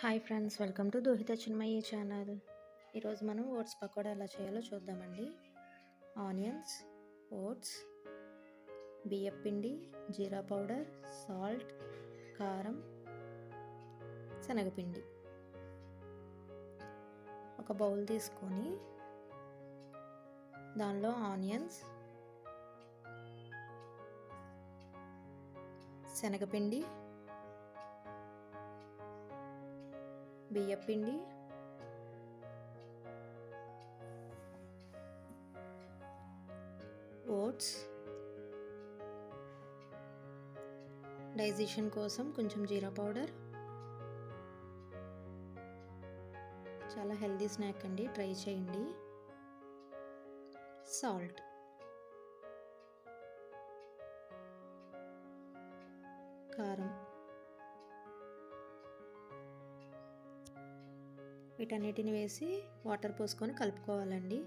Hi friends, welcome to Dohitha Chinmayya channel. ఈరోజు మనం oats pakoda ఎలా చేయాలో చూద్దామండి. ఆనియన్స్, ఓట్స్, బియ్యం పిండి, జీరా పౌడర్, సాల్ట్, కారం, శనగపిండి. ఒక బౌల్ తీసుకొని దానిలో ఆనియన్స్, శనగపిండి, బియ్యం పిండి, ఓట్స్, డైజెషన్ కోసం కొంచెం జీరా పౌడర్, చాలా హెల్దీ స్నాక్ అండి, ట్రై చేయండి. సాల్ట్, కారం. వీటన్నిటిని వేసి వాటర్ పోసుకొని కలుపుకోవాలండి.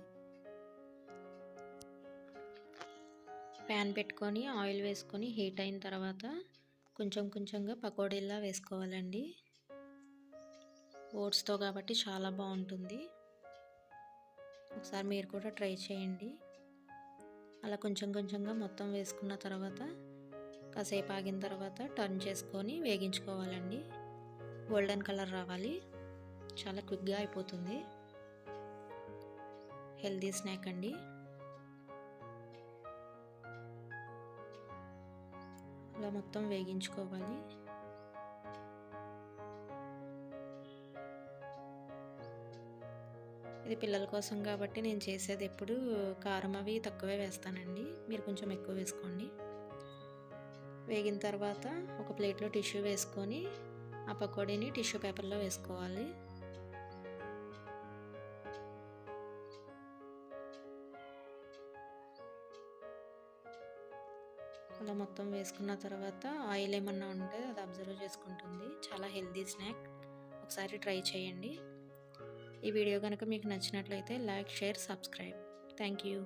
ప్యాన్ పెట్టుకొని ఆయిల్ వేసుకొని హీట్ అయిన తర్వాత కొంచెం కొంచెంగా పకోడీలా వేసుకోవాలండి. ఓట్స్తో కాబట్టి చాలా బాగుంటుంది. ఒకసారి మీరు కూడా ట్రై చేయండి. అలా కొంచెం కొంచెంగా మొత్తం వేసుకున్న తర్వాత కాసేపు ఆగిన తర్వాత టర్న్ చేసుకొని వేగించుకోవాలండి. గోల్డెన్ కలర్ రావాలి. చాలా క్విక్గా అయిపోతుంది. హెల్దీ స్నాక్ అండి. అలా మొత్తం వేగించుకోవాలి. ఇది పిల్లల కోసం కాబట్టి నేను చేసేది ఎప్పుడు కారం అవి తక్కువే వేస్తానండి. మీరు కొంచెం ఎక్కువ వేసుకోండి. వేగిన తర్వాత ఒక ప్లేట్లో టిష్యూ వేసుకొని ఆ పకోడీని టిష్యూ పేపర్లో వేసుకోవాలి. అలా మొత్తం వేసుకున్న తర్వాత ఆయిల్ ఏమన్నా ఉంటే అది అబ్జర్వ్ చేసుకుంటుంది. చాలా హెల్దీ స్నాక్. ఒకసారి ట్రై చేయండి. ఈ వీడియో కనుక మీకు నచ్చినట్లయితే like, share, subscribe. Thank you.